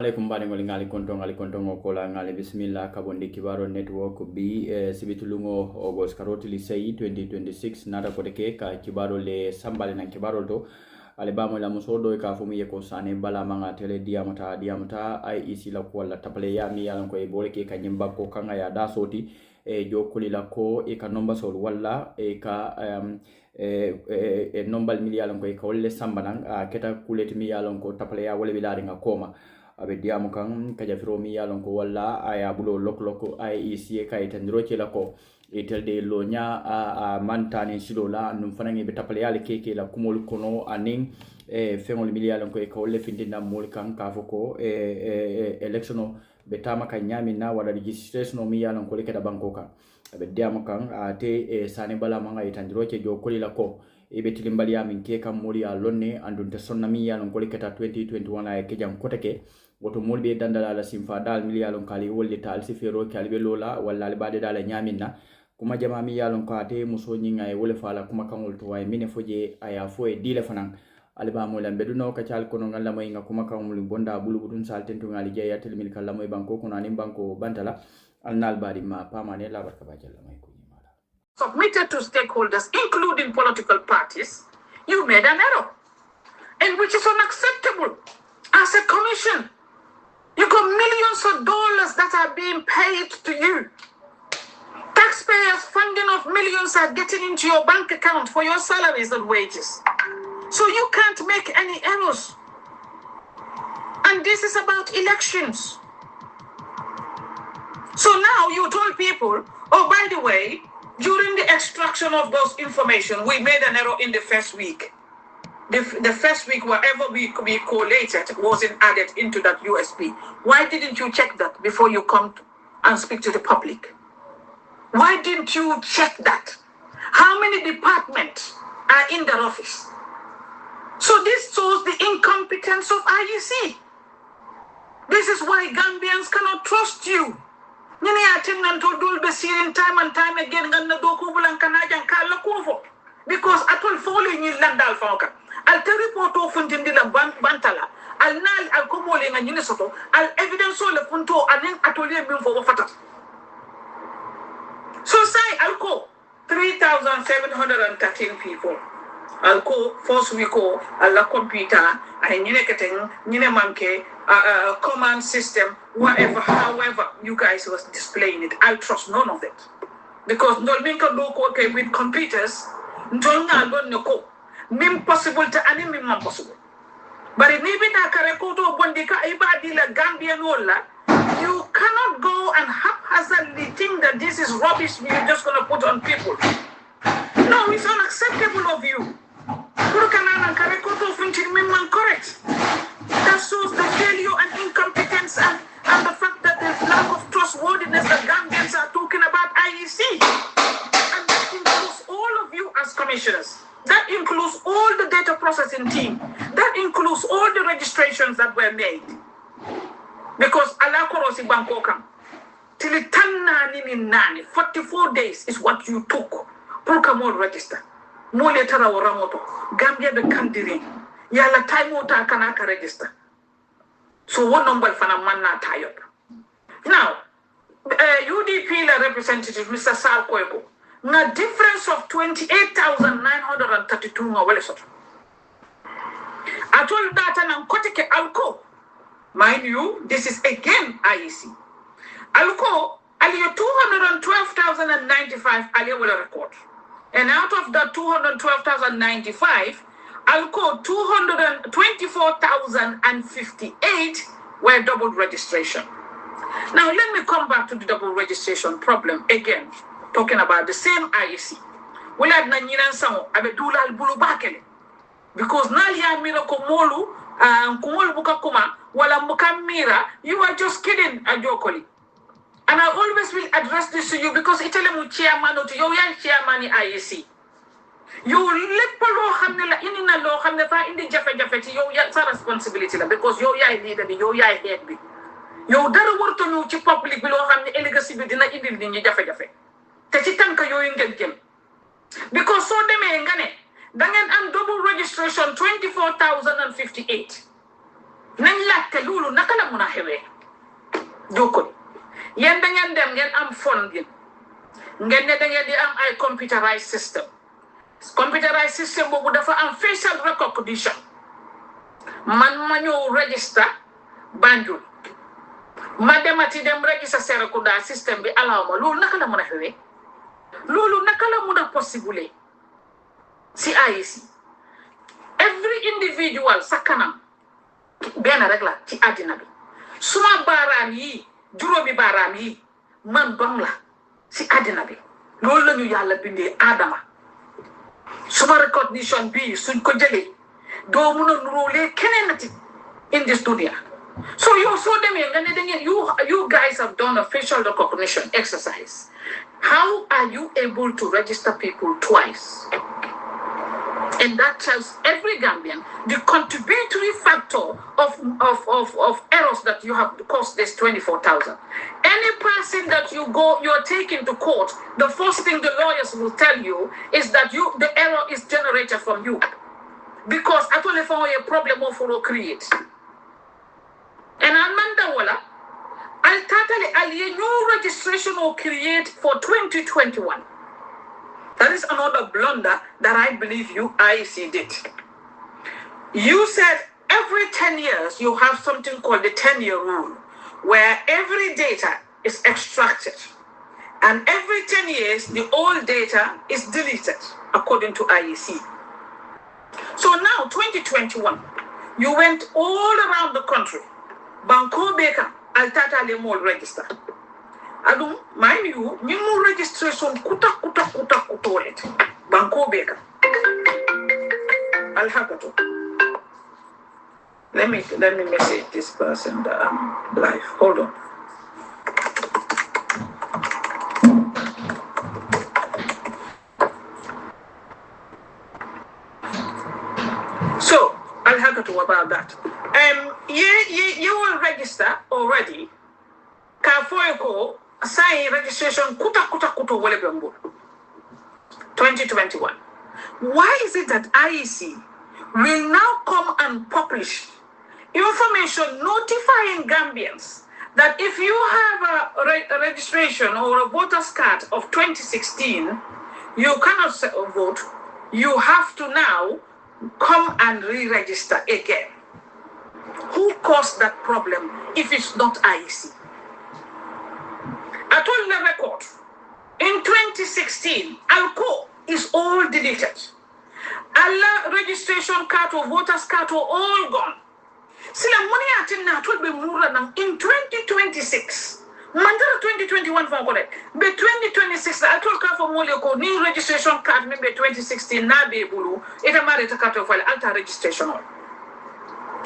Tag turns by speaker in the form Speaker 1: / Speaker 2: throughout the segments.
Speaker 1: Alaikum bani ngali kontongo kola ngali bismillah kabondi kibaro network bi sibitulungo August karoti lisei 2026 nada kodeke ka kibaro le sambale na kibaro do alibamo la musodo ka fumu ye ko sane bala manga tele diamata IEC la ko la tapale ya mi yalan ko e boleke ka nyimba ko kanga ya da soti Joe Colley la ko e ka nomba sol walla e ka nombal mi yalan ko e ka wolle sambanan keta kuleti mi yalan ko tapale ya wala bilari nga koma abe diamu kan kajafiro mi yalon ko walla aya bulo lok IEC kay tandiro ci lako itelde lo nya a mantane silo la num fanangi be tapale yale keke la kumol kono aning fengol mi yalon ko e ko le findina mol kan ka foko electiono be tama kan nyami na wala registration mi yalon ko le keda banko kan abe diamu kan te sane bala manga itandiro ci Joe Colley lako ibe tilimbali ya min ke kam moli ya lonne andun te sonna mi yalon ko le keta 2021 ay ke jam kotake woto molbe dandala la simfa dal mi yalon kali wolli tal sifero kalbe lola walla bade dala nyaminna kuma jama mi yalon ko ate muso nyinga e wole fala kuma kangol to way mine foje aya fo e dile fanan alba mo lambe duno ka cal kono ngalla moy nga kuma kangol bonda bulu budun salten to ngali jeya tel mil kala moy banko kono anim banko bantala alnal badi ma pamane la barka ba jalla may ko nyimala
Speaker 2: submitted to stakeholders including political parties you made an error and which is unacceptable as a commission. You got millions of dollars that are being paid to you. Taxpayers' funding of millions are getting into your bank account for your salaries and wages. So you can't make any errors. And this is about elections. So now you told people, oh, by the way, during the extraction of those information, we made an error in the first week. The first week, whatever we collated wasn't added into that USB. Why didn't you check that before you come and speak to the public? Why didn't you check that? How many departments are in their office? So this shows the incompetence of IEC. This is why Gambians cannot trust you. Nini atingan to dul besirin time and time again ganna doku bulan kanajan kala kufo. Because atol foli ni landal fauka. Al teripoto funtindi la bantala al nal al komole nga nyine soto al evidence le punto anen atelier bim fo wafata so say al ko 3,713 people al ko first week ko al la computer ay nyine keten nyine manke command system whatever however you guys was displaying it I'll trust none of it because no minka do ko okay with computers ndonga don ne ko mim possible to ani mim impossible but if maybe na karekoto bondika ibadi la Gambian wala you cannot go and haphazardly think that this is rubbish you're just going to put on people. No, it's unacceptable of you. Correct. That shows the failure and incompetence and the fact that there's lack of trustworthiness that Gambians are talking about IEC. And that includes all of you as commissioners. That includes all the data processing team. That includes all the registrations that were made. Because Allah Korosi Bankokam, till it 44 days is what you took. Pour register. More later or Ramoto. Gambia the Kandiri. Yala Taimota Kanaka register. So one number for a man not tie up. Now, UDP representative Mr. Sarkoebo. Na difference of 28,932 ngawelesot. I told that and Kotike Alco. Mind you, this is again IEC. Alco, aliyo 212,095 aliyo will record. And out of the 212,095, Alco 224,058 were double registration. Now let me come back to the double registration problem again. Talking about the same IEC. We had Nanyinan Samo, Abedula Bulu Bakele. Because Nalia Mira Komolu, Kumolu Bukakuma, Wala Mukamira, you are just kidding, Joe Colley. And I always will address this to you because Italian chairman to your chairman IEC. You let Palo Hamela in a law Hamnefa in the Jaffa Jaffeti, your responsibility because your leader, your head be. You don't work to know public below Hamne Elegacy within the Jaffa Jaffe. Techitanka yo ingem because so them engane dangen am double registration 24,058 nañ laajte loolu naka la mun a xewee jokkoo yéen da ngeen dem ngeen am fond ngeen ne da ngeen di am ay computerized system boobu dafa am facial recognition man ma ñëw register Banjul ma demati dem register Serekunda système bi alaw ma loolu naka la mun a xewee loolu naka la mun a possible si IEC every individual sa kanam benn rek la ci àddina bi suma baaraam yi juróomi baaraam yi man dong la si àddina bi loolu la ñu yàlla bindee Adama suma recognition bi suñ ko jëlee doo mun a nuróolee keneen nati in this dunia so yow soo demee nga ne da ngeen you guys have done a facial recognition exercise. How are you able to register people twice? And that tells every Gambian the contributory factor of errors that you have caused this 24,000. Any person that you're taking to court, the first thing the lawyers will tell you is that the error is generated from you. Because actually for a problem of create. And Amanda Wala, I'll totally a new registration will create for 2021. That is another blunder that I believe you IEC did. You said every 10 years you have something called the 10-year rule, where every data is extracted. And every 10 years, the old data is deleted, according to IEC. So now, 2021, you went all around the country. Banco Baker, Altata Lemol register. Adum, mind you, new registration kuta Banco Baker. I'll have it. Let me message this person that I'm live. Hold on. So I'll have to about that. You will register already. Kafoyoko sign registration kuta welebembo 2021. Why is it that IEC will now come and publish information notifying Gambians that if you have a registration or a voter's card of 2016, you cannot vote, you have to now come and re-register again? Who caused that problem if it's not IEC? I told the record, in 2016, ALCO is all deleted. All registration card or voters card are all gone. Sila money atin told be mura in 2026. Mandara 2021 for correct. Be 2026 I told ka for mole ko new registration card maybe 2016 na be bulu. Ita mare ta card file alter registration.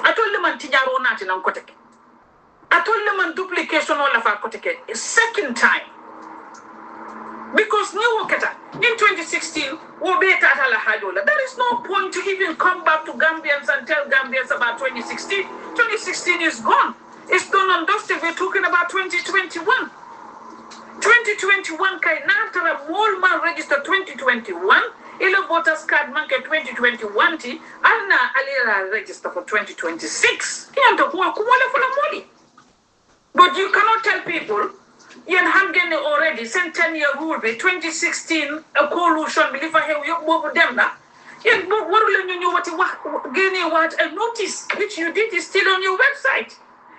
Speaker 2: I told them antijaro nati na koteke. I told them on duplication all of our koteke a second time. Because new wakata in 2016 there is no point to even come back to Gambians and tell Gambians about 2016. 2016 is gone. It's done and dusted. We're talking about 2021. 2021 kai nantara mall man register 2021. Ilo voters card manke 2021 ti alna alira register for 2026. But you cannot tell people yen hamgene already sent 10-year rule be 2016 a coalition believe I have you both them na yen what will you know what gene what a notice which you did is still on your website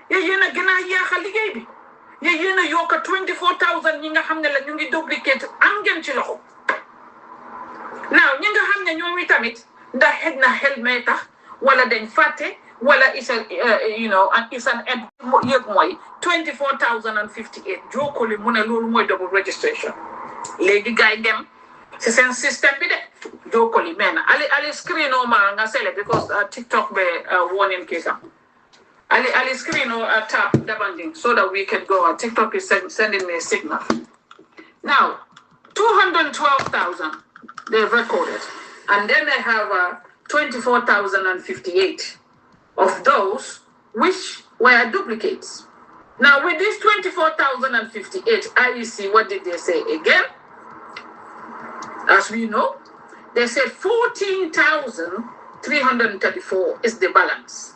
Speaker 2: yen gena ya khaligay bi yen yoka 24,000 ñi nga xamne la ñu ngi duplicate am ngeen ci loxo now ñi nga xamne ñoom tamit da head na helmet wala dañ faté wala is a and it's an yeg moy 24,058 Joe Colley mu ne loolu mooy double registration léegi gay dem ci seen système bi de Joe Colley men ali screen o ma nga sele because TikTok be warning keka ali screen o tap dabanding so that we can go. TikTok is sending me a signal now. 212,000 they've recorded, and then they have 24,058 of those which were duplicates. Now with this 24,058 IEC, what did they say again? As we know, they said 14,334 is the balance.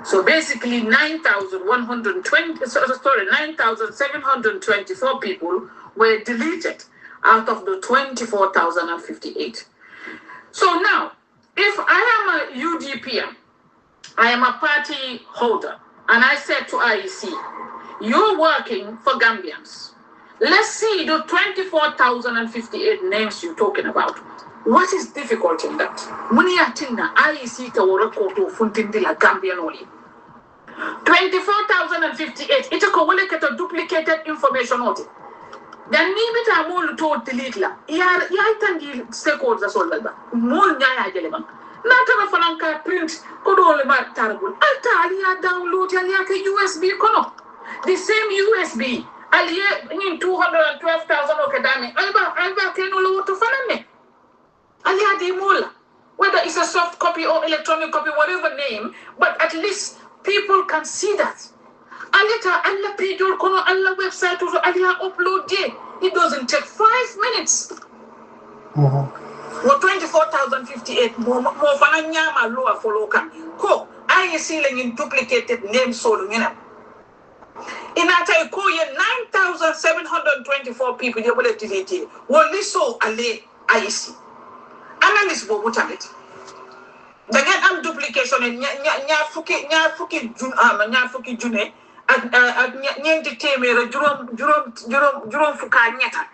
Speaker 2: So basically 9,724 people were deleted out of the 24,058. So now, if I am a UDP, I am a party holder, and I said to IEC, you're working for Gambians. Let's see the 24,058 names you're talking about. What is difficult in that? Muni atina IEC ta warakoto funtindila Gambian only. 24,058. It's a co-located duplicated information. Then maybe I will to delete la. Yeah, tangi stakeholders as well. More nyaya jeleman. Not a falanka print. Could only mark terrible. Altalia download alia USB kono. The same USB. Alia in 212,000 academic. Alba kenolo to faname. Alia di mula. Whether it's a soft copy or electronic copy, whatever name, but at least people can see that. Allah page or Allah website or Allah upload it. It doesn't take 5 minutes. Well, 24,058 more fananyama lower for local. Ko I sealing in duplicated names so you know. In Atai Koya 9,724 people you will delete it. Well, this so Ale IEC. Analyst will put it. Again, I'm duplication in Nyafuki June at Nyanti Temere, Jurom Fuka Nyata.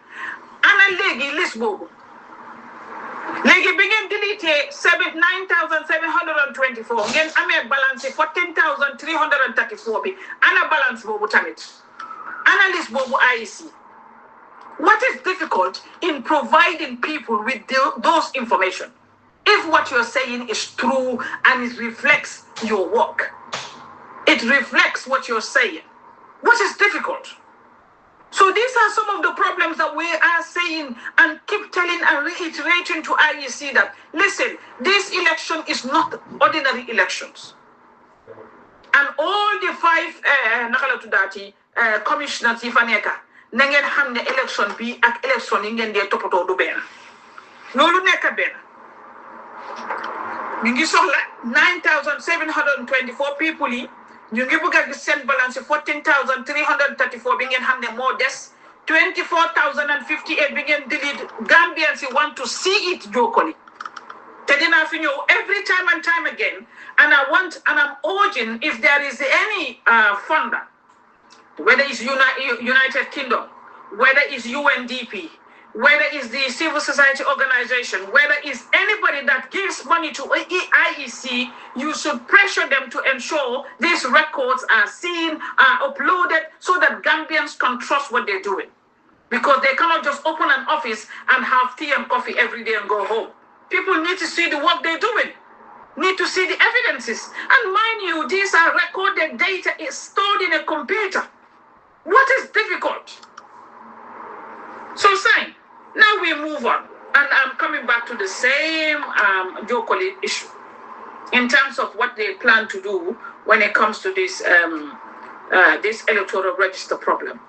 Speaker 2: Anna Legi Lisbo. Legi began delete 9,724. Again, I may balance 14,334. Anna balance Bobutamit. Analyst Bobu IEC. What is difficult in providing people with those information? If what you're saying is true and it reflects your work, it reflects what you're saying. What is difficult? So these are some of the problems that we are saying and keep telling and reiterating to IEC that, listen, this election is not ordinary elections. And all the 5 commissioners, Ifaneka, Nangen ham the election be at election in the top of the ben. No neka ben. Mingi sohla 9,724 people you give a send balance 14,334 being hand the more deaths 24,058 begin delete Gambians you want to see it Joe Colley. Tedina Finyo every time and time again and I'm urging if there is any funder, whether it's United Kingdom, whether it's UNDP, whether it's the civil society organization, whether it's anybody that gives money to IEC, you should pressure them to ensure these records are seen, are uploaded, so that Gambians can trust what they're doing. Because they cannot just open an office and have tea and coffee every day and go home. People need to see the work they're doing, need to see the evidences. And mind you, these are recorded data, is stored in a computer. What is difficult? So, saying, now we move on, and I'm coming back to the same Joe Colley issue in terms of what they plan to do when it comes to this this electoral register problem.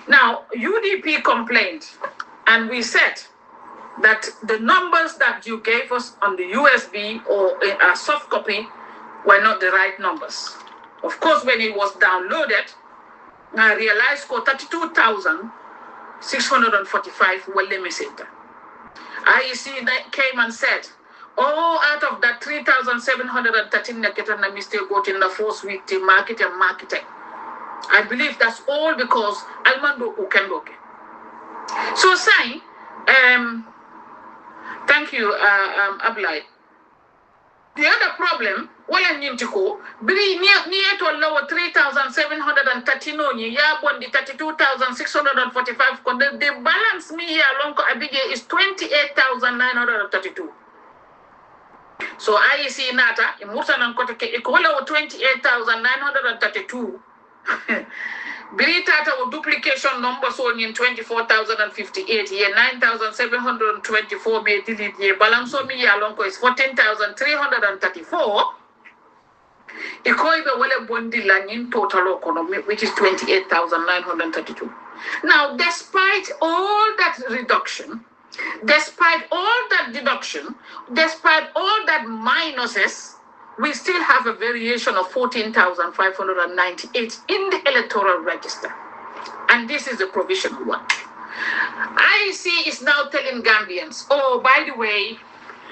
Speaker 2: Now, UDP complained, and we said that the numbers that you gave us on the USB or a soft copy were not the right numbers. Of course, when it was downloaded, I realized 32,645 were limited. IEC came and said, out of that 3,713 negative mistake got in the first week to marketing. I believe that's all because Almando Ukemboke. So saying, thank you, Ablai. The other problem, well, Nintiko, Bri near to lower 3,713, ya bon the 32,645. The balance me here along Abige is 28,932. So IEC Nata, Musan and Kotake, equal 28,932. Bri Tata with duplication numbers only in 24,058, year 9,724 be deleted, year balance on me along is 14,334. Equal well bondi in total economy, which is 28,932. Now, despite all that reduction, despite all that deduction, despite all that minuses, we still have a variation of 14,598 in the electoral register. And this is a provisional one. IEC is now telling Gambians, oh, by the way,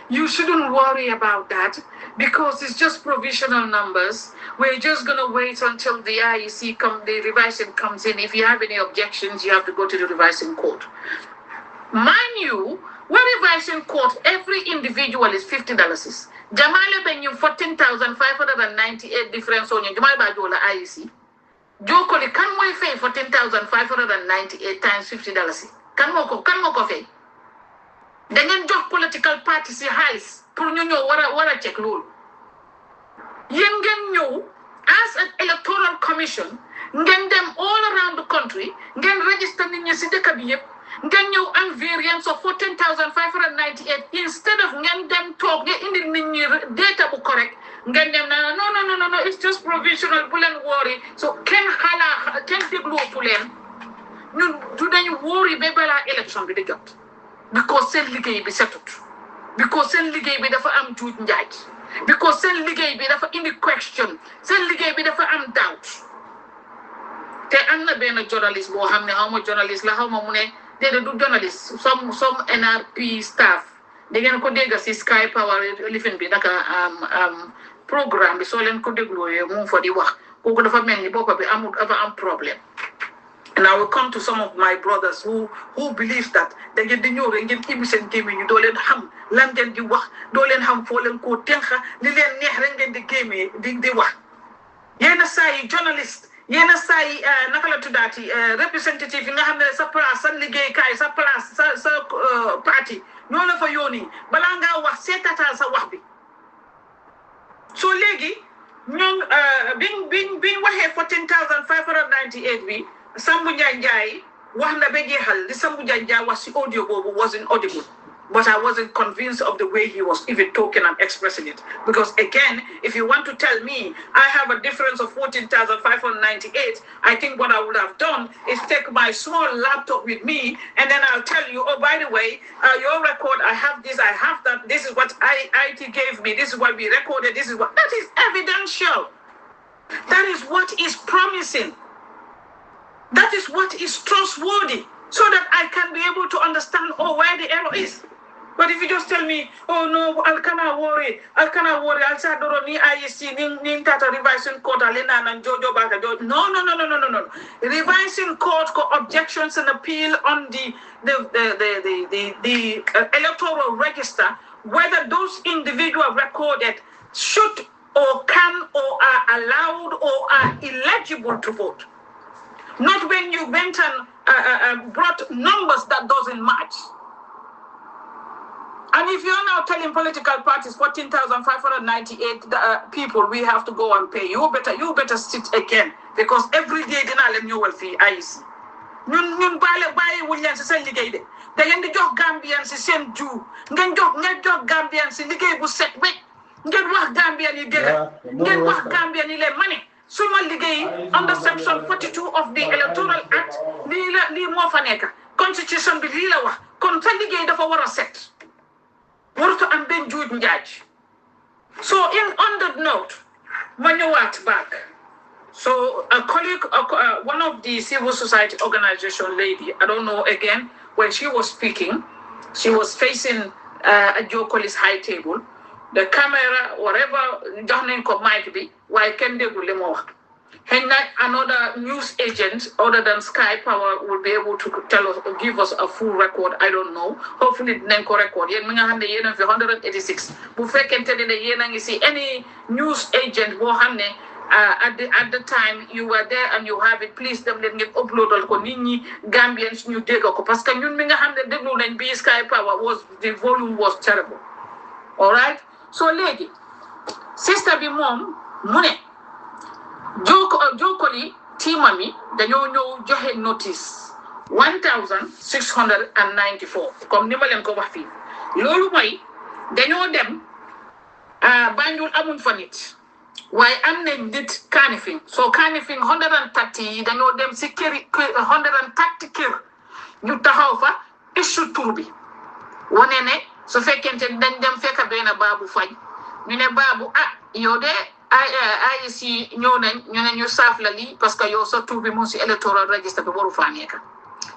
Speaker 2: you shouldn't worry about that because it's just provisional numbers. We're just going to wait until the IEC the revising comes in. If you have any objections, you have to go to the revising court. Mind you, when revising court, every individual is $50. Jamala Benyu 14,598 difference on you. Jamala Bajola IEC. Joe Colley, can we pay 14,598 times $50? Can we go pay? Then you job political parties highs. Pour you know what a check rule. Yen know as an electoral commission, get them all around the country, get registered in your city cabinet. Then you and variance of 14,598 instead of getting them talk in the data book correct. Get them no, it's just provisional bullet worry. So can the blue pull you do then you worry baby election with the gut. Because sen ligay be settled. Because sen ligay be dafa am juut njaaj. Because sen ligay be dafa indi question. Sen ligay be dafa am doubt. Te am na ben journalist bo xamne xawma journalist la xawma mu ne they do journalists, some NRP staff. They can go there see Sky Power living be like a program. So then could glory move for the work. Who could have many am problem. And I will come to some of my brothers who believe that they get the new and Kimson game you don't let ham land and the work, don't let ham fall and go tenha, Lilian Nehring the game, the work. Yena say journalist. Yena say nakala tudati representative nga xamne sa place sa liggéey kay sa place sa parti ñoo la fa yoni bala nga wax sétata sa wax bi so légui ñom biñ waxé 14,598 bi Sambu Njaay wax na ba jéxal li Sambu Njaay wax ci audio bobu wasn't audible. But I wasn't convinced of the way he was even talking and expressing it. Because again, if you want to tell me I have a difference of 14,598, I think what I would have done is take my small laptop with me and then I'll tell you, oh, by the way, your record, I have this, I have that, this is what IT gave me, this is what we recorded, this is what, that is evidential. That is what is promising. That is what is trustworthy. So that I can be able to understand, where the error is. But if you just tell me, oh no, I cannot worry, I'll say Doroni IEC, Ning Tata revising court, Alena and Jojo Baka. No. Revising court objections and appeal on the electoral register, whether those individuals recorded should or can or are allowed or are eligible to vote. Not when you went and brought numbers that doesn't match. And if you're now telling political parties 14,598 people we have to go and pay, you better sit again because every day you will fee IEC. Ñun baye wuñ leen ci seen liggéey de da ngeen di jox Gambian ci seen ju ngeen jox Gambian ci liggéey bu set wecc ngeen wax Gambian yi dëgg ngeen wax Gambian yi leen mané suma liggéey under section 42 of the electoral act li mo fa nekk constitution bi li la wax kon sa liggéey dafa wara set warto am ben juuj njaaj. So on that note ma ñëwaat back. So a colleague, one of the civil society organization lady, I don't know again, when she was speaking, she was facing Joe Colley's high table. The camera, whatever, Johnny might be, why can they do more? And another news agent other than Sky Power will be able to tell us, give us a full record. I don't know. Hopefully, the record. Yen minga hande yen of 186. Buffet can tell the yen see any news agent wo hande. At the time you were there and you have it, please them let get upload all ko nini Gambians ñu dégg ko parce que ñun mi nga xamné déglu nañ bi Sky Power was the volume was terrible. All right, so lady sister bi mom mu ne Joe Colley teamami dañoo ñëw joxe notice 1,694 comme ni ma leen ko wax fii loolu mooy dañoo dem Banjul amuñ fa nit waaye am nañ nit Kanifing so Kanifing 130 yi dañoo dem si kër 130 kër ñu taxaw fa issue tur bi wane ne su fekkente dañ dem fekk benn baabu faj ñu ne baabu yow de IEC ñëw nañ ñu ne ñu saaf la lii parce que yow sa tur bi mu si electoral register bi waru faa nekk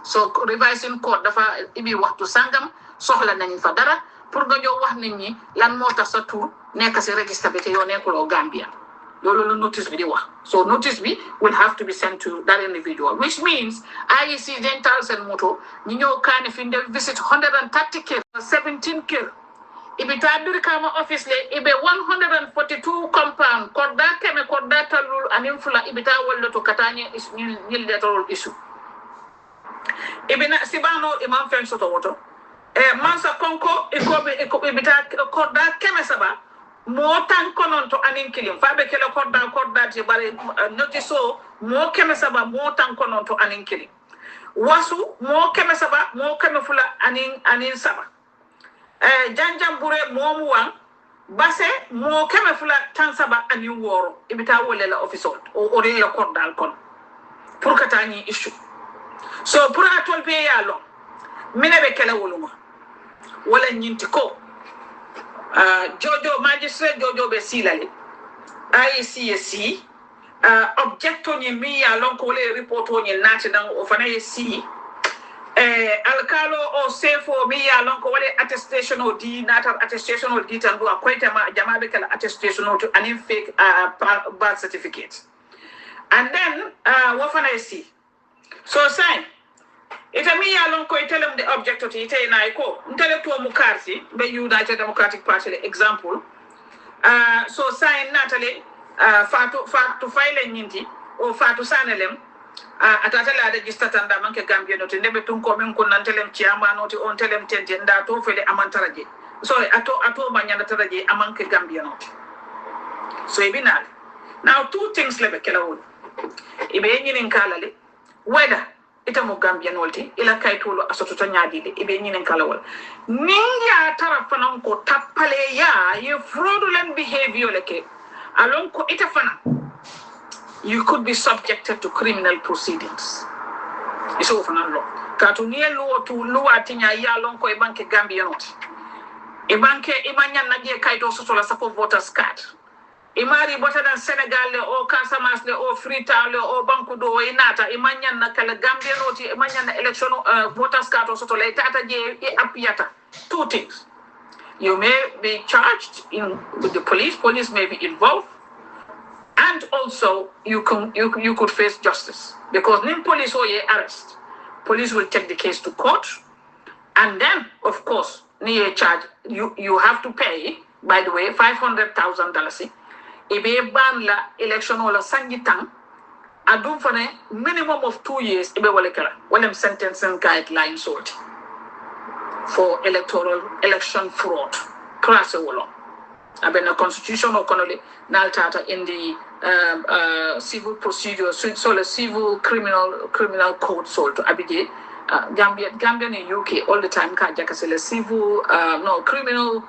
Speaker 2: so revising code dafa ibi waxtu sangam soxla nañ fa dara pour nga ñëw wax nit ñi lan moo tax sa tur nekk si register bi te yow nekkuloo Gambia loolu la notice bi di wax so notice bi will have to be sent to that individual which means IEC den taal seen moto ñu ñëw kaani fi nde visit 130 kër 17 kër ibi tabiri kama office le ibe 142 compound kodda keme kodda talul anin fula ibi ta wollo to katanye nyil letorol issue ibi na sibano imam fen soto woto mansa konko ikobe ibi ta kodda keme saba mo tan konon to anin kilim fabe kele kodda ti bare notiso mo keme saba mo tan konon to anin kilim wasu mo keme saba mo keme fula anin saba janjam bure momu wan base mo keme fula tan saba ani woro ibita wole la office o re la kodal kon pour que tani issue so pour atol be yalo mine be kala woluma wala nyinti ko jojo magistrate jojo be silale IEC objecto ni mi yalon ko le report o ni nati dan o fana yesi alkalo o sefo mi yalon ko wale attestation o di natal attestation o di tan do akoyta ma jamabe kala attestation o to an fake birth certificate and then what fana yesi so sign ita mi yalon ko itelem the objecto ti ite na ko ntele to mu karti be United Democratic Party example so sign natale fatu file nyinti o fatu sanelem atatala register tanda manke Gambia no ndebe tunko men kun nantelem ciama no ti on telem tente nda to fele amantaraje sorry ato manyanda taraje amanke Gambia no so ibinal now two things lebe kelawol ibe nyinin kalale whether ita mo Gambia nolti ila kaytolo asoto to nyaadile ibe nyinen kalawol ninja tarafanan ko tappale ya ye fraudulent behavior leke alon ko ita fana you could be subjected to criminal proceedings it's over na law katunie law to law atinya ya lon ko e banke Gambia not e banke imanya na je kayto soto la sapo voters card imari bota dan Senegal le o Casamance le o Freetown le o banku do inata imanya na kala Gambia not imanya na election voters card o soto le tata je e apiata two things you may be charged with the police may be involved. And also, you could face justice because nim police or arrest. Police will take the case to court, and then, of course, near charge you have to pay. By the way, $500,000. Ibe ban la election or la sangitang. Adum for a minimum of 2 years. Ibe walekala. When sentencing guidelines sort for electoral election fraud. Class wolo. Abena constitution or conole naltata in the civil procedure so the civil criminal code sold to abide Gambian in UK all the time ka jakasele civil criminal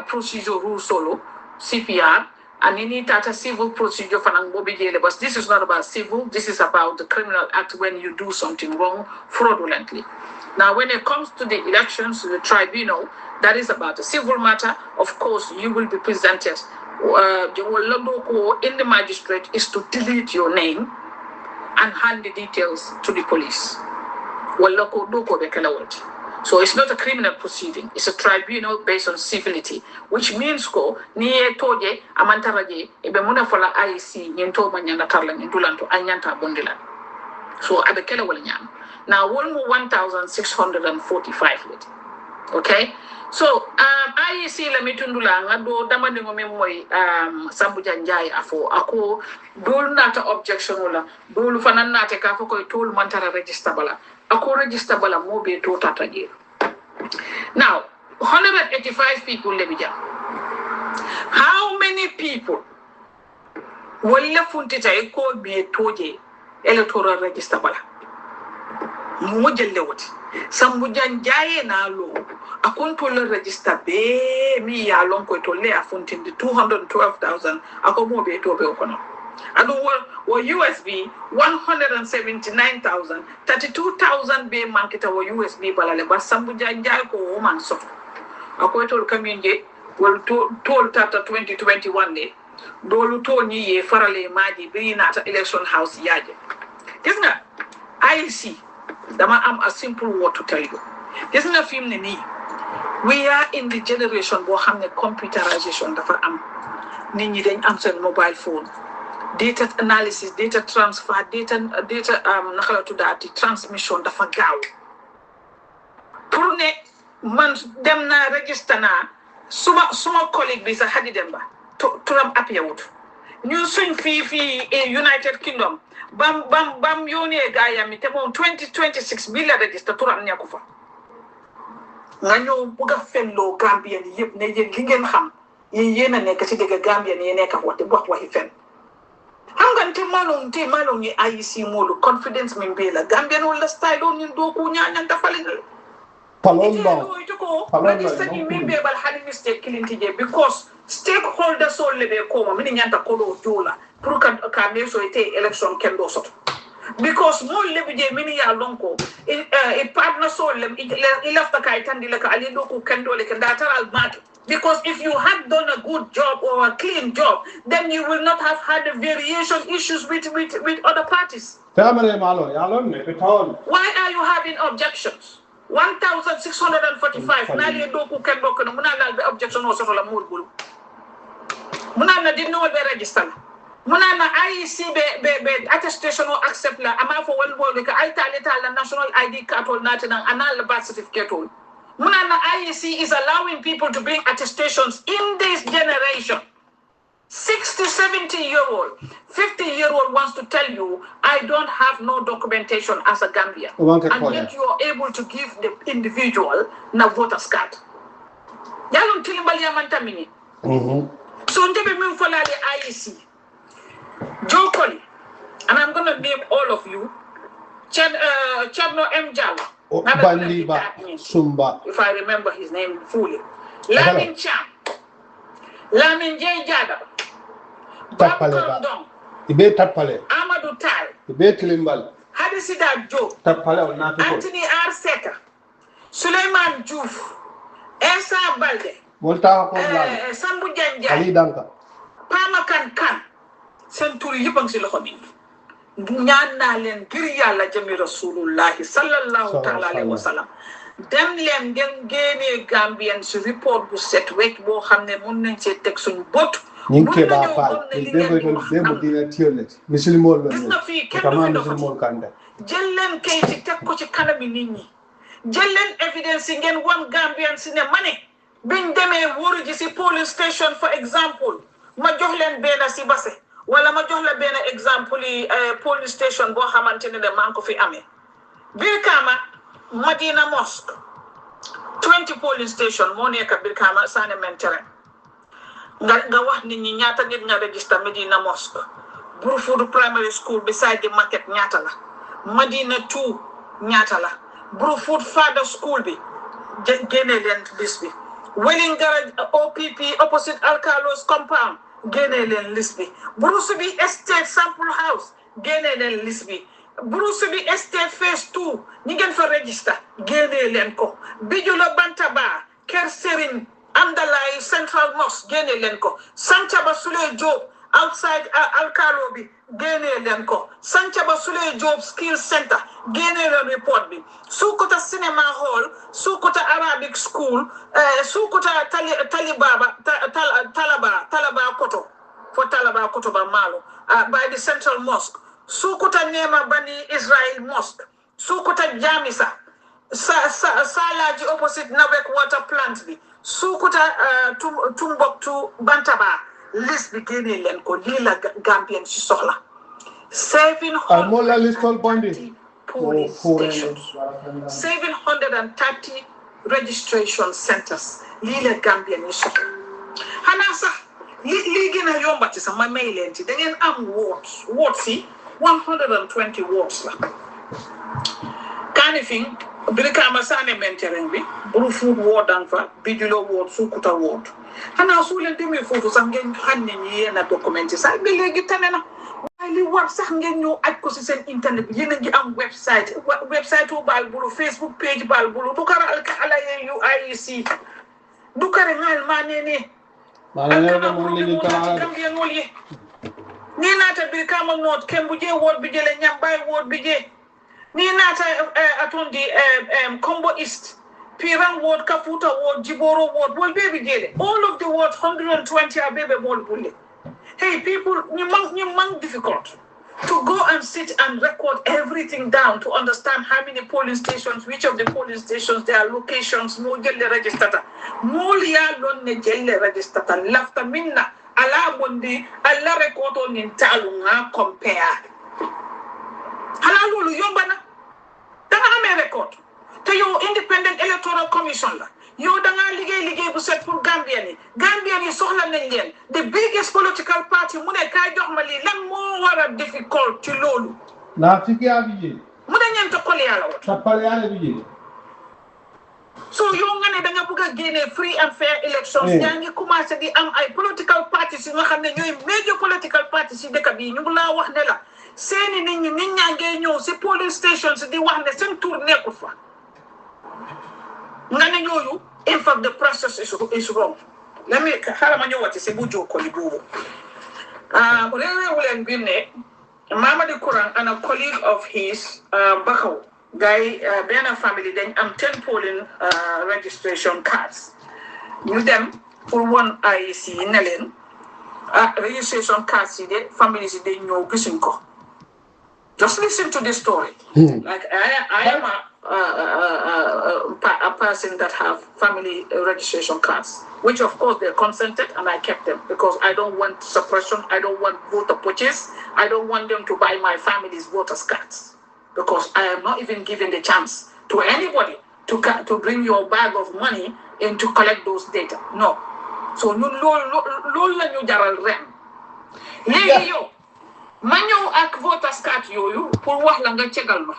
Speaker 2: procedure rule solo CPR and any tata civil procedure fanang bobijele but this is not about civil, this is about the criminal act when you do something wrong fraudulently. Now when it comes to the elections, the tribunal, that is about a civil matter. Of course, you will be presented. In the magistrate is to delete your name and hand the details to the police. So it's not a criminal proceeding. It's a tribunal based on civility, which means ko niye toje amantaraje ebe muna fola IEC nyento manyanda tarla ndulanto anyanta bondila. So abekele wala nyam. Now, 1,645 lit. Okay? So, IEC la mitundula nga do damande ngome moy Sambu Janjay afo ako dul nata objection wala dul fanan nata ka fa koy tool mantara register bala ako register bala mo be to tata je. Now, 185 people lebija. How many people wala funtita e ko be toje electoral register bala? Mojelle woti Sambu Janjay na lo akon to le register be mi ya lon ko to le afuntin the 212,000 akomo be to be okono adu wo USB 179,000 32,000 be manketa wo USB balale ba Sambu Janjay ko o man so akoy to community Well, told tata 2021 de dolu to ni ye farale maji bi nata election house yaje. Gis nga IEC dama am a simple word to tell you. Gis nga film ni we are in the generation bo xamne computerization dafa am nit ñi dañ am seen mobile phone, data analysis, data transfer, data naka la tuddaati transmission dafa gaaw pour ne man dem na register na suma colleague bi sa Hadi Demba turam appearut ñu suñ fii United Kingdom bam yónnee gaayam mi te moom 2026 bi la register turam nekku fa nga ñëw bugg a fenloo Gambien yëpp ne yéen li ngeen xam yéen a nekk ci dëgg Gambien yi nekk wax waxi fen xam nga te malong ñi IEC moolu confidence min be la Gambien wala style on ñun doo ko ñañanta fali
Speaker 3: Palomba.
Speaker 2: Palomba. Min be bal hali mistake kilinti je because stakeholders all lebe koma min ñanta ko do jola pour ka me so ite election kendo soto because mo lebe je min ya lonko e partner so lem il lafta kay tandi la ka ali do ko kendo le kenda taral market. Because if you had done a good job or a clean job, then you will not have had the variation issues with other parties. Why are you having objections? 1,645. Nali doku ken doku no munana the objection was sort of mulbulu. Munana didn't know the register. Munana IEC be attestation or accept la ama for one boy ka alta national ID card or national anal birth certificate. Munana IEC is allowing people to bring attestations in this generation. 60, 70-year-old, 50-year-old wants to tell you, I don't have no documentation as a Gambian. And yet you are able to give the individual na voter's card. Yalon tilimbali amanta mini. So ndebe min folali IEC. Joe Colley, and I'm going to name all of you. Chadno M. Jalo.
Speaker 3: Bandiba Sumba.
Speaker 2: If I remember his name fully. Lamin Cham. Lamin J. Jada.
Speaker 3: Tapale. Ibe Tapale.
Speaker 2: Amadou Tai.
Speaker 3: Ibe Tilimbal.
Speaker 2: Hadisida Joe.
Speaker 3: Tapale or not.
Speaker 2: Anthony R. Seka. Suleiman Juf. Esa Balde.
Speaker 3: Volta
Speaker 2: Sambu Janja.
Speaker 3: Ali Danka.
Speaker 2: Pama Kan. Senturi Yipang Silohomin. ñaan naa leen ngir yàlla jëmi rasulullahi sallallahu taala alayhi wa sallam dem leen ngeen génnee Gambien si report bu set wecc boo xam ne mun nañ see teg suñ bot
Speaker 3: ñu ngi ba faal démb dina tiyollet musulmol la
Speaker 2: gis nga fii kenn du fi jël leen kayit teg ko ci kanami nit ñi jël leen evidence yi ngeen wan Gambien si ne ma ne biñ demee wóoru ji si police station for example ma jox leen benn si base wala ma jox la benn exemple yi police station boo xamante ne maa ngi ko fi amee Brikama Madina Mosque 20 police station moo nekk Brikama Sané Mentere nga wax nit ñi ñaata nit nga register Medina Mosque Bruford Primary School beside the market ñaata la Madina 2 ñaata la Bruford Father School bi génne leen list bi Welling Garage OPP opposite Alcalos compound génne leen list bi Bruce bi Estate Sample House génne leen list bi Bruce bi Estate Phase 2 ñi ngeen fa register génne leen ko Bijulo Bantaba Ker Serigne Amdalay Central Mosque génne leen ko Santaba Sule Diop outside Alcalo bi génne leen ko Santaba Sule Diop Skill Center génne leen report bi Sukuta Cinema Hall Sukuta Arabic School Sukuta Talaba Koto for Talaba Koto ba Malo by the Central Mosque Sukuta Nema Bani Israel Mosque Sukuta Jamisa Salaji opposite Nabek Water Plant bi Sukuta Tumbuktu Bantaba list bi génne leen ko lii la Gambien si soxla 730 police stations 730 registration centers lii la Gambien yi soxla xanaa sax lii gën a yombati sax ma may leen ci da ngeen am wards yi 120 wards la Kanifing Brikama Sané Mentere bi Bruford ward dang fa Bijulo ward Sukuta ward xanaa su leen demee foofu sax ngeen xam ne ñi yéen a documenté sax ba léegi tane na waaye li war sax ngeen ñëw aj ko si seen internet bi yéen a ngi am website u baal bulu Facebook page baal bulu bu kara alka ala yu IEC dukare ngal manene
Speaker 3: Manene mo li ka
Speaker 2: Gambia ngoli ni nata bir kama not kembuje word bijele nyambay word bije ni nata atondi combo east Pirang ward, Kafuta ward, Jiboro ward, well, baby did all of the wards, 120 are baby ball bullet. Hey, people, you difficult to go and sit and record everything down to understand how many polling stations, which of the polling stations, their locations, no jelle registrata. Molia lon ne jelle registrata. Lafta minna, ala bondi, ala record on in talunga compare. Halalulu yombana. Dana ame record. To your independent electoral commission la yow da nga liggéey bu set pour Gambien yi soxla nañ leen the biggest political party mu ne kay jox ma li lan mo wara difficult ci lolu
Speaker 3: na ci ya bi
Speaker 2: mu ne ñen to ko yalla wat
Speaker 3: ta pal yalla bi
Speaker 2: so yow nga ne da nga bëgg gëné free and fair elections yaa ngi commencé di am ay political parties yi nga xam ne ñooy major political parties ci dëkk bi ñu la wax ne la seeni nit ñaa ngi ñëw ci polling stations di wax ne seen tour nekkul fa ngane ñooyu in fact the process is wrong. Let me harama ñëwati ci bu Joe Colley boobu wulen binne Mama de Kurang and a colleague of his Bakaw guy benn family dañ am 10 polling registration cards ñu dem pour one IEC ne leen registration cards yi de families yi dañ ñëw gisuñ ko. Just listen to this story. Like I am a person that have family registration cards, which of course they're consented, and I kept them because I don't want suppression. I don't want voter purchase. I don't want them to buy my family's voters cards because I am not even giving the chance to anybody to bring your bag of money in to collect those data. No. So no la ñu jaral ren. Léegi yow ma ñëw ak voters card yooyu pour wax la nga cegal ma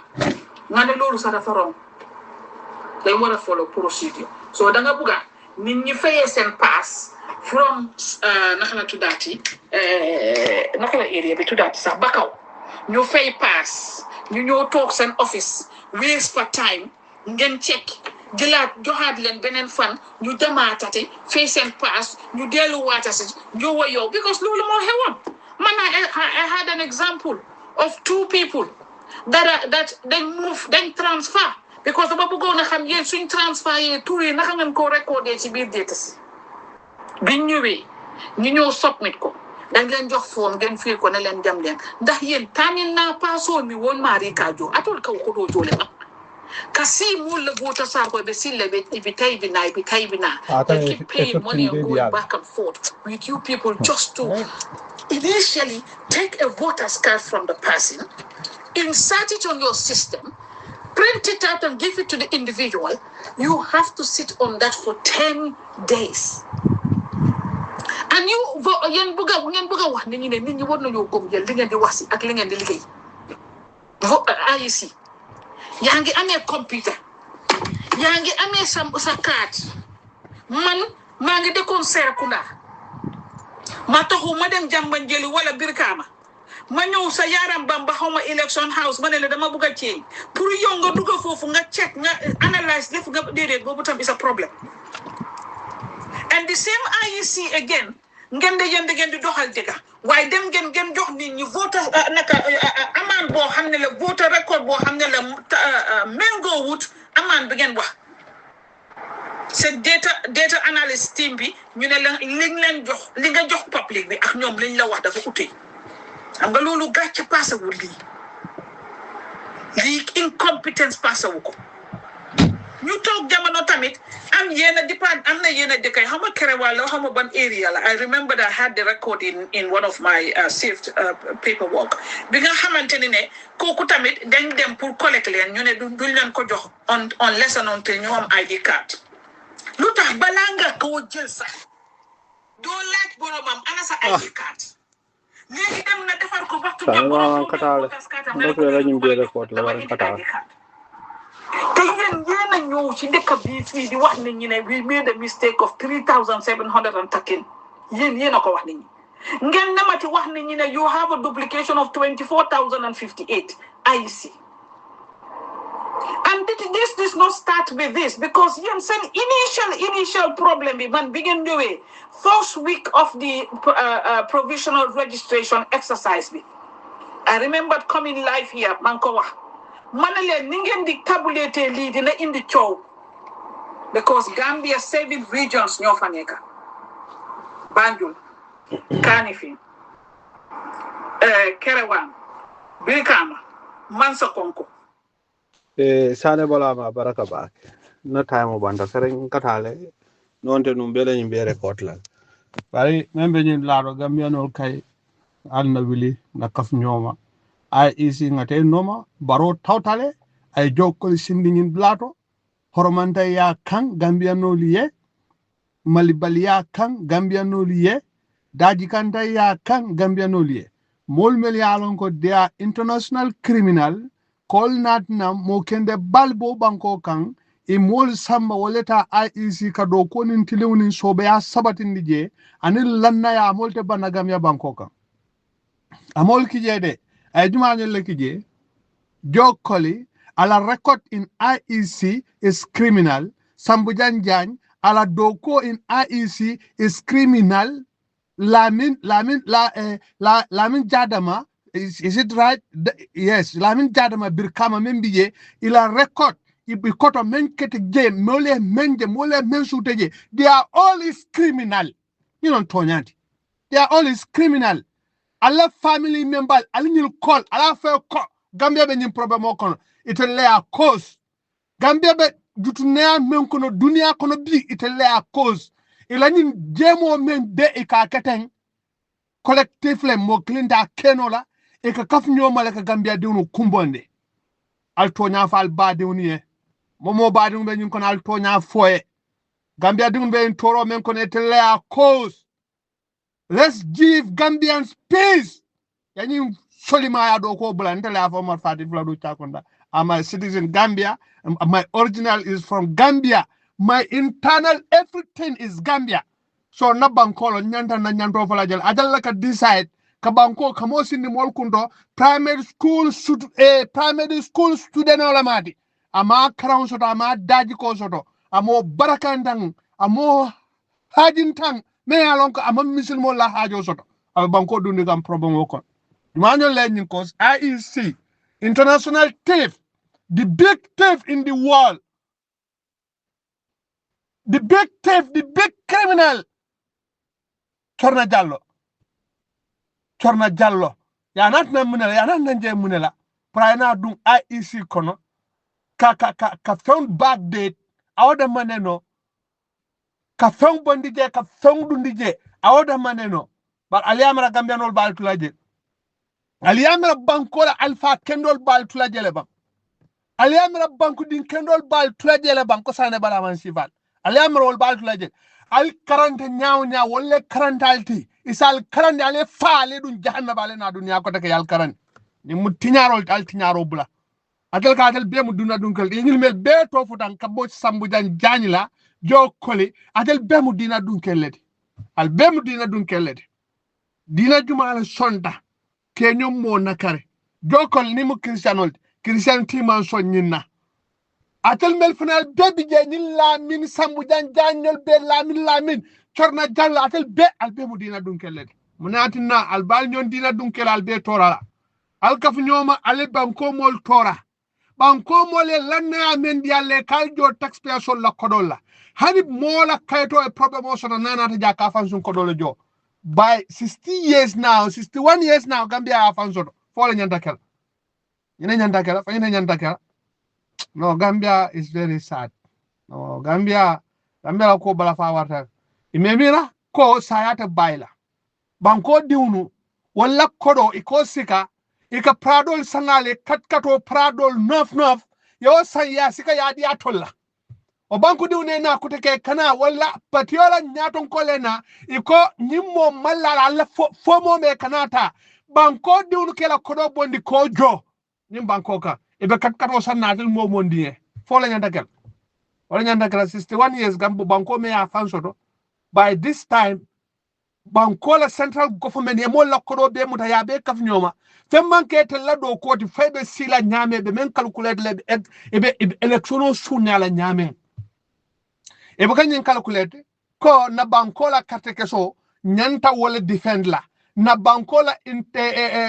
Speaker 2: nga ne loolu sa dafa wrong dañ war a follow procedure so da nga bugga nit ñi fayee seen pass from naka la tuddaati naka la area bi tuddaati sax Bakaw ñu fay pass ñu ñëw toog seen office waste for time ngeen check jëlaat joxaat leen beneen fan ñu demaatate fay seen pass ñu delluwaata si ñëw yow because loolu moo xewoon. Man, I had an example of 2 people that they move, they transfer because the babu go na xam yeen suñ transfer ye touré naka ngeen ko recorder ci biir data ci bi ñëwé ñu ñëw submit ko dañ leen jox form ngeen fi ko ne leen dem leen ndax yeen tanin na paso mi won mari kajo atol kaw ko do jole na kasi mo le voter sa ko be sille be ibitay bina they keep paying money and going back and forth with you people just to initially take a voter's card from the person, insert it on your system, print it out and give it to the individual. You have to sit on that for 10 days. And you yen buga wax nit ñi war nañu ko jël li ngeen di wax ci ak li ngeen di liggéey IEC yaa ngi amee computer yaa ngi amee sa card man maa ngi dëkkoon Serekunda ma taxu ma dem Jambanjeli wala Birkama ma ñëw sa yaram Bamba xawma election house ma ne la dama bëgg a ceeñ pour yow nga dugg foofu nga check nga analyse def nga déedéet boobu tam is a problem. And the same IEC again ngeen di doxal dëgg waaye dem ngeen jox nit ñi voter naka amende boo xam ne la voter record boo xam ne la méngoo wut amende bi ngeen wax. C'est data analyst team bi ñu ne la liñ leen jox li nga jox public bi ak ñoom liñ la wax dafa uté xam nga loolu gàcce passé wu lii incompetence passé wu ko ñu toog jamono tamit am yena dëkk xam nga Kerewal la xam nga ban area la I remember that I had the record in one of my saved paperwork bi nga xamante ne kooku tamit dañ dem pour collecte leen ñu ne duñ leen ko jox unless and until ñu am ID card. Lu tax balaa nga ko jël sax doo laaj boromam ana sa ID card léegi dem na defar ko waxtu jëm
Speaker 4: katale donc la ñu jël report la war katale
Speaker 2: te yéen a ñëw ci dëkk bi fii di wax nit ñi ne we made a mistake of 3,713 yéen a ko wax nit ñi ngeen namati wax nit ñi ne you have a duplication of 24,058 IEC and And this does not start with this because you understand initial problem when begin doing first week of the provisional registration exercise. I remember coming live here, Mankowa. Manale ningen di tabulete lead in the show because Gambia 7 regions nyofaneka. Banjul, Kanifi, Kerewan, Birkama, Mansa Konko.
Speaker 4: Sane bolama baraka bak no time banta sereng katale nonte num bele ni be record la bari membe ni laro gambiano kay alna wili na kaf nyoma IEC ngate noma baro tawtale ay jokkol sindingin blato horomanta ya kan gambiano liye malibali ya kan gambiano liye daji kanta ya kan gambiano liye mol mel ya lon ko dia international criminal kol natna mo kende balbo banko kan e mol samba woleta IEC ka do konin tilewnin sobe ya sabatin dije anil lanna ya molte banagam ya banko kan amol kijede ay jumañol le kije Joe Colley ala record in IEC is criminal Sambu Janjang ala doko in IEC is criminal Lamin Jadama is it right? Yes, Lamin Jadama Birkama Membiye, ila record, ibikoto menkete game, mole menje, mole mensuteje. They are all is criminal. You don't Tonyati. They are all is criminal. Allah family members, Allah call, Allah fair call. Gambia be problem okono. It'll lay a cause. Gambia be dutunea menkono dunia kono bi it'll lay a cause. Ila nyin jemo men de ikaketeng. Collectively mo klinda kenola. Eka kaf nyoma leka Gambia diunu kumbonde. Altonya fal ba diunu Momo ba diunu be nyunkon altonya foye. Gambia diunu be intoro men kon etele a cause. Let's give Gambians peace. Yani solima ya doko bula ntele a former fati fladu chakonda. I'm a citizen Gambia. My original is from Gambia. My internal everything is Gambia. So na bankolo nyanta na nyanto fala jel. Ajal laka decide kabanko kamosi ni molkundo primary school student olamati ama crown soto ama daji ko soto amo barakandang amo hajintang me alonko ama misilmo la hajo soto aba banko dundi gam problem woko manyo learning cause IEC international thief, the big thief in the world, the big thief, the big criminal Chorna Jallo ya nat na munela ya nat na nje munela praina dum IEC kono ka found back date awda maneno ka found bondije ka found dundije awda maneno bar aliyamra gambianol bal tulaje aliyamra bankola alfa kendol bal tulaje le bam aliyamra banku din kendol bal tulaje le bam ko sane bala man sival aliyamra wol bal tulaje al karante nyaaw wolle karantalti isal karande ale faale dun jahannaba ale na duniya ko take yal karande ni mu tiñarol al tiñaro bula atel ka atel be mu duna dun kal ngil mel be to futan kabbo Sambu Janjang la Joe Colley atel be mu dina dun kelleti al be mu dina dun kelleti dina juma ala sonda ke ñom mo nakare Joe Colley ni mu Christian timan so ñinna atel mel fanal bebi je ni la min Sambu Janjang be la min Chorna Jallo atel be albe mu dina dun kellede munatina albal nyon dina dun kel albe torala alkaf nyoma ale banko mol tora banko mole lanna men dialle kaljo taxpayer sol la kodolla hani mola kayto e problem o sona nana ta jaka fansun kodolla jo by 60 years now 61 years now Gambia fansun fola nyanta kel ina nyanta kel fa ina nyanta kel no Gambia is very sad no Gambia ko bala fa warta imemira ko sayata baila banko diunu wala kodo iko sika ika pradol sangale katkato pradol nof yo saya sika yadi atolla o banko diune na kuteke kana wala patiola nyaton kolena iko nyimmo mallala alla fomo me kanata banko diunu kela kodo bondi ko jo nyim banko ka ibe katkato sanatel mo mondie fola nyanda kel wala nyanda kel 61 years gambo banko me ya fansoto by this time bankola central government e mo lakkodo be muta ya be kaf nyoma fem manke tella do koti faybe sila nyame be men calculate le be electiono sunyala nyame e be kanyin calculate ko na bankola carte keso nyanta wala defend la na bankola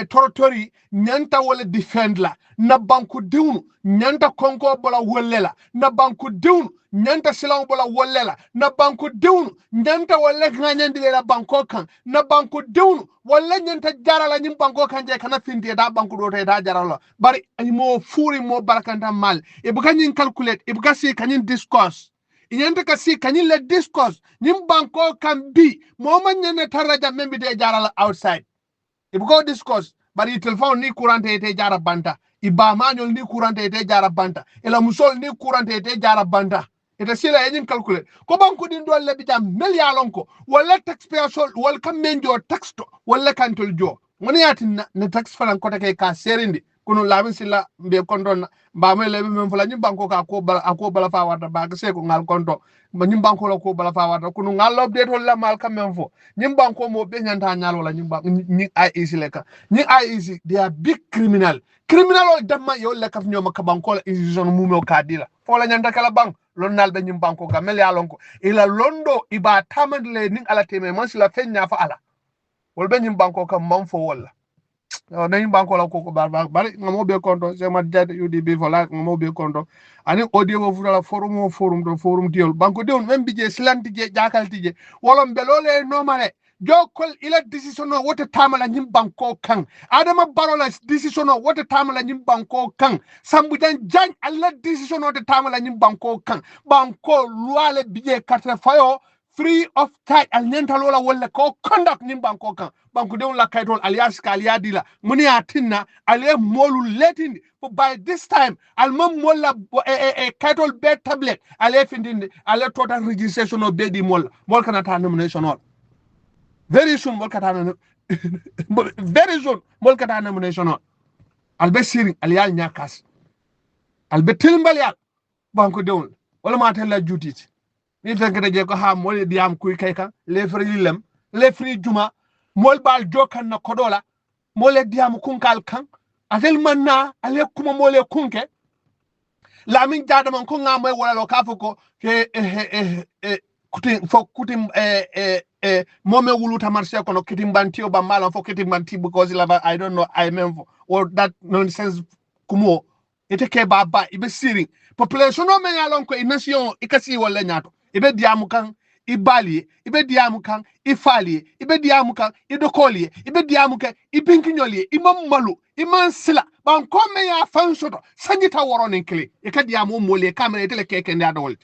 Speaker 4: territory nyanta wala defend la na banku diwnu nyanta konko bola wollela na banku diwnu nyanta silaw bola wollela na banku diwnu nyanta wala nganyandi la banko kan na banku diwnu wala nyanta jarala nyim banko kan je kana finde da banku do te da jarala bari ay mo furi mo barakanta mal e bu kanyin calculate e bu kasi kanyin discourse inyanta kasi kanyin le discourse nyim banko kan bi mo man nyane taraja membi de jarala outside e bu ko discourse bari telephone ni courante te jara banta iba manual ni courante te jara banta ela musol ni courante te jara banta ete sila yin calculate ko banku din do lebi jam million ko wala taxpayer sol wala kam menjo tax to wala kantol jo woni yatin ne tax falan ko take ka serindi kono lamin sila be kondon ba me lebi men fala nyim banko ka ko bala fa wata ba se ko ngal konto ma nyim banko la ko bala fa wata kono ngal update wala mal kam men fo nyim banko mo be nyanta nyal wala nyim banko ni IEC leka ni IEC they are big criminal o damma yo le kaf nyoma ka banko la institution mumo ka dila fo la nyanta kala bang lon nal be nyim banko ga mel ya lonko ila londo iba tamandle ning ala teme man sila fenya fa ala wol be nyim banko kam man fo wala nañu banko la koko bari ngamo be konto c'est ma jade UDB fola ngamo be konto ani audio wo fula forum diol banko diol même bije slanti je jakalti je wolom be lole normale jokol ila decision no wote tamala nyim banko kan adama barola decision no wote tamala nyim banko kan sambu jan alla decision no wote tamala nyim banko kan banko luale bije katra fayo free of charge al nyenta lola wala ko conduct nim banko kan banko de la kaytol alias ka aliadila muni atinna ale molu letindi for by this time al mom molla kaytol be tablet ale findinde ale total registration of be di mol kana ta nomination all very soon mol kata very soon mol kata nomination all al be siri alial nyakas al be tilmbal yal banko de wala ma tella jutiti ni tankata je ko ha mol diam kuy kay kan le free juma mol bal jokan na kodola mol diam kunkal kan atel manna ale kuma mol kunke la min jada man ko ngamoy wala lo ka fuko ke kutim mome wuluta marché kono kitim banti o bambala fo kitim banti because I don't know I remember or that nonsense kumo ite ke baba ibe siri population no men alon ko nation ikasi wala nyato ibe diamu kan ibali ibe diamu kan ifali ibe diamu kan idokoli ibe diamu kan ibinkinyoli imam malu iman sila ban ko men ya fansoto sanjita woronin kle e ka diamu mole kamere tele keke nda dol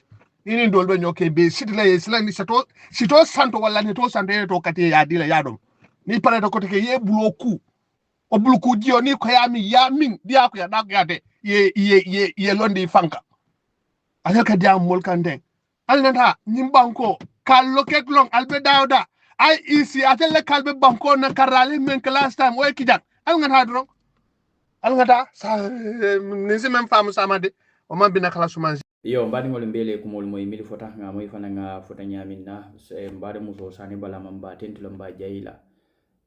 Speaker 4: ini dol be nyoke be sitla isla ni sito santo wala ni to santo to kati ya dila ya dom ni pare to koteke ye bloku o bloku dio ni ko ya min dia ko ya da ko ya de ye londi fanka alaka diam mol kanden alnata nyim banko kallo keklong albe dawda IEC atelle kalbe banko na karali men last time way kijak alngata dron alngata sa nisi même femme samade o man bina kala suman
Speaker 1: yo mbadi ngol mbele ko mol moy mili fota nga moy fana nga fota nyaminna mbade muso sani bala mamba tentilo mba jayila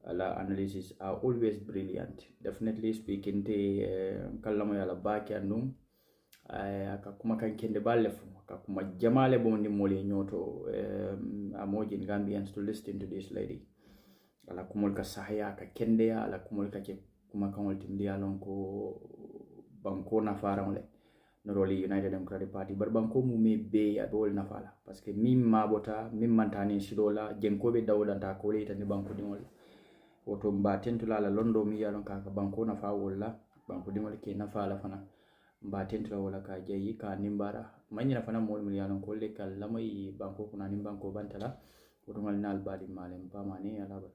Speaker 1: ala analysis are always brilliant definitely speaking te kala mo yala baki andum aka kuma kan kende balle fu aka kuma jamale bondi moli nyoto amojin Gambians to listen to this lady ala kumol ka sahaya ka kende ya ala kumol ka ke kuma kan wal tindi alon ko banko na farangle noroli United Democratic Party bar banko mu me be ya dol na fala parce que mim mabota mim mantani sidola jenkobe dawdanta ko le tan banko dingol woto mba tentula la londo mi yalon ka banko na fa wala banko dingol ke na fala fana mba tentula wala ka jayi ka nimbara manyina fana mol mi yalon ko le kal lamay banko kuna nim banko bantala woto ngal nal badi malen pamani ala ba